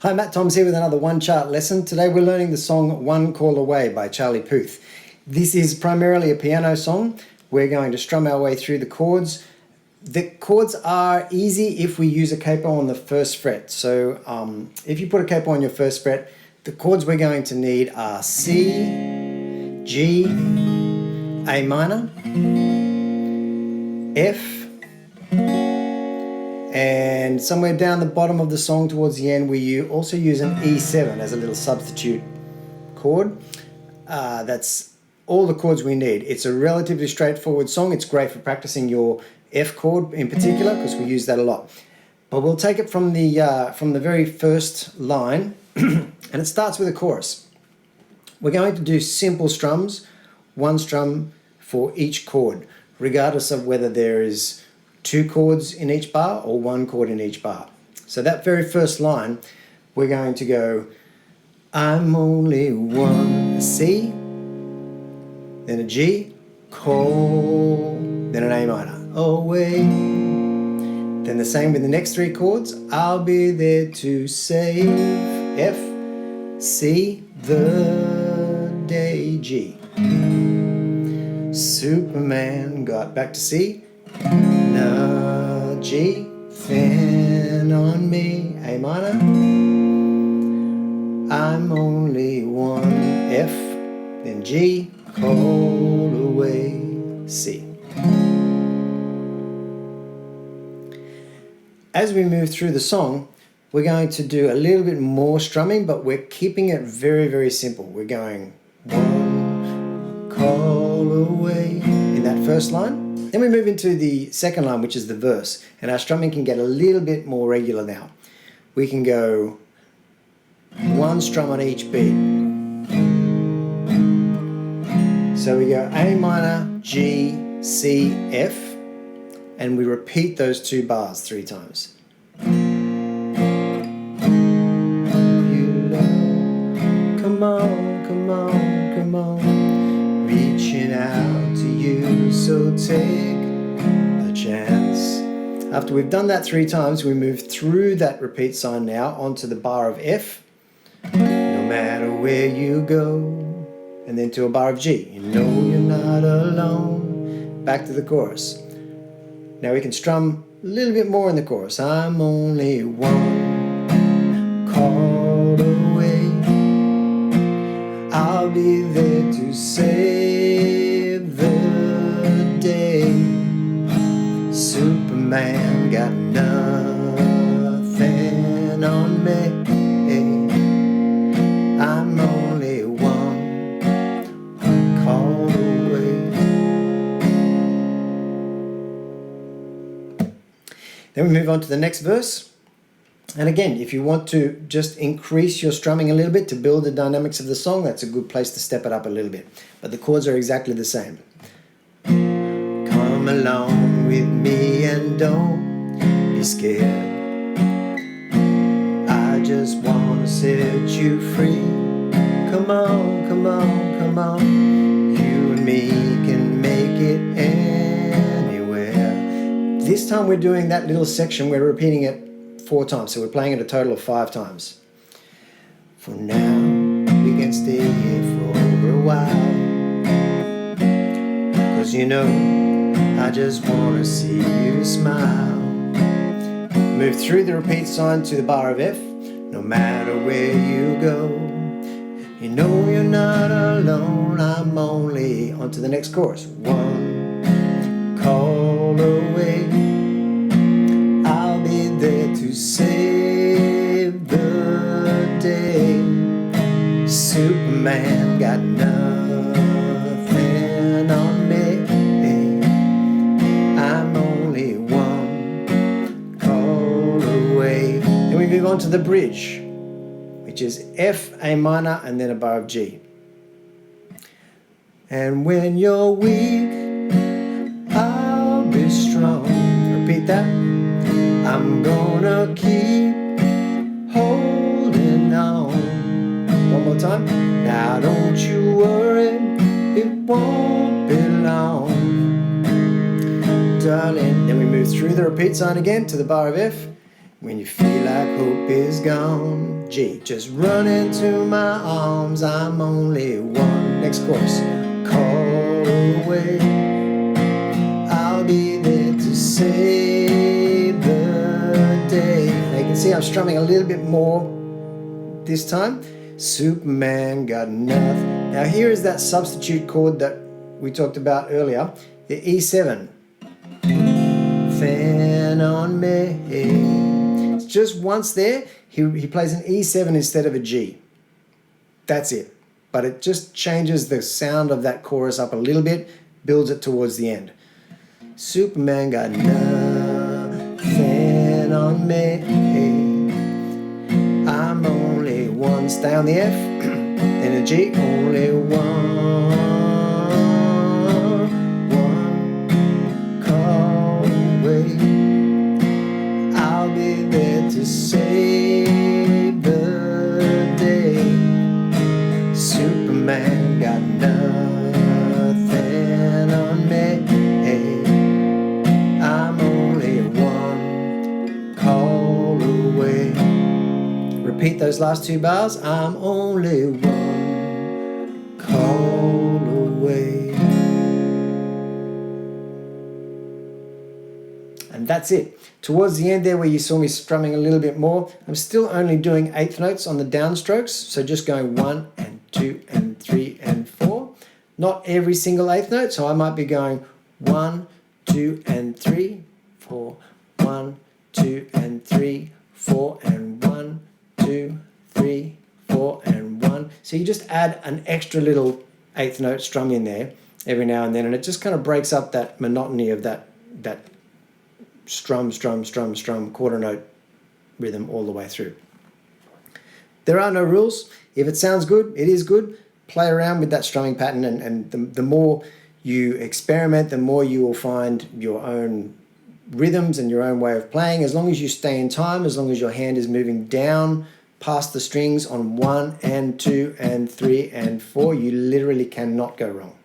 Hi, Matt Toms here with another One Chart lesson. Today we're learning the song One Call Away by Charlie Puth. This is primarily a piano song. We're going to strum our way through the chords. The chords are easy if we use a capo on the first fret. So if you put a capo on your first fret, the chords we're going to need are C, G, A minor, F, and somewhere down the bottom of the song towards the end we also use an E7 as a little substitute chord. That's all the chords we need. It's a relatively straightforward song. It's great for practicing your F chord in particular because we use that a lot. But we'll take it from the very first line and it starts with a chorus. We're going to do simple strums, one strum for each chord, regardless of whether there is two chords in each bar or one chord in each bar. So that very first line, we're going to go, I'm only one, a C, then a G, call, then an A minor, away. Then the same with the next three chords, I'll be there to save, F, C, the day, G. Superman got back to C, na, G, fan on me, A minor, I'm only one, F, then G, call away, C. As we move through the song, we're going to do a little bit more strumming, but we're keeping it very, very simple. We're going one, call away in that first line. Then we move into the second line, which is the verse, and our strumming can get a little bit more regular now. We can go one strum on each beat. So we go A minor, G, C, F, and we repeat those two bars 3 times. You love, come on, come on, come on, reaching out to you, so take a chance. After we've done that 3 times, we move through that repeat sign now onto the bar of F, no matter where you go, and then to a bar of G, you know you're not alone, back to the chorus. Now we can strum a little bit more in the chorus. I'm only one call away, I'll be there to save the day. Superman got nothing on me, I'm only one call away. Then we move on to the next verse. And again, if you want to just increase your strumming a little bit to build the dynamics of the song, that's a good place to step it up a little bit. But the chords are exactly the same. Come along with me and don't be scared. I just want to set you free. Come on, come on, come on. You and me can make it anywhere. This time we're doing that little section, we're repeating it 4 times, so we're playing it a total of 5 times. For now, we can stay here for over a while, 'cause you know, I just want to see you smile. Move through the repeat sign to the bar of F, no matter where you go. You know you're not alone, I'm only, on to the next chorus. One call away, I'll be there to save the day. Superman got nothing on me, I'm only one call away. Then we move on to the bridge, which is F, A minor, and then a bar of G. And when you're weak, I'll be strong. Repeat that. I'm gonna keep holding on. One more time. Now don't you worry, it won't be long, darling. Then we move through the repeat sign again to the bar of F, When you feel like hope is gone, G. Just run into my arms, I'm only one. Next chorus. Call away, I'll be there to save the day. Now you can see I'm strumming a little bit more this time. Superman got nothing. Now here is that substitute chord that we talked about earlier, the E7. Fan on me. It's just once there, he plays an E7 instead of a G. That's it. But it just changes the sound of that chorus up a little bit, builds it towards the end. Superman got nothing on me. I'm only one. Stay on the F, then a G. Only one. Call away, I'll be there to save the day. Superman got nothing on me. I'm only one call away. Repeat those last two bars. I'm only one call away. And that's it. Towards the end there where you saw me strumming a little bit more, I'm still only doing eighth notes on the downstrokes. So just going 1 and 2 and 3 and 4. Not every single eighth note. So I might be going 1, 2 and 3, 4, 1, 2 and 3, 4 and 1, 2, 3, 4 and 1. So you just add an extra little eighth note strum in there every now and then, and it just kind of breaks up that monotony of that strum, quarter note rhythm all the way through. There are no rules. If it sounds good, it is good. Play around with that strumming pattern, and the more you experiment, the more you will find your own rhythms and your own way of playing. As long as you stay in time, as long as your hand is moving down past the strings on 1 and 2 and 3 and 4, you literally cannot go wrong.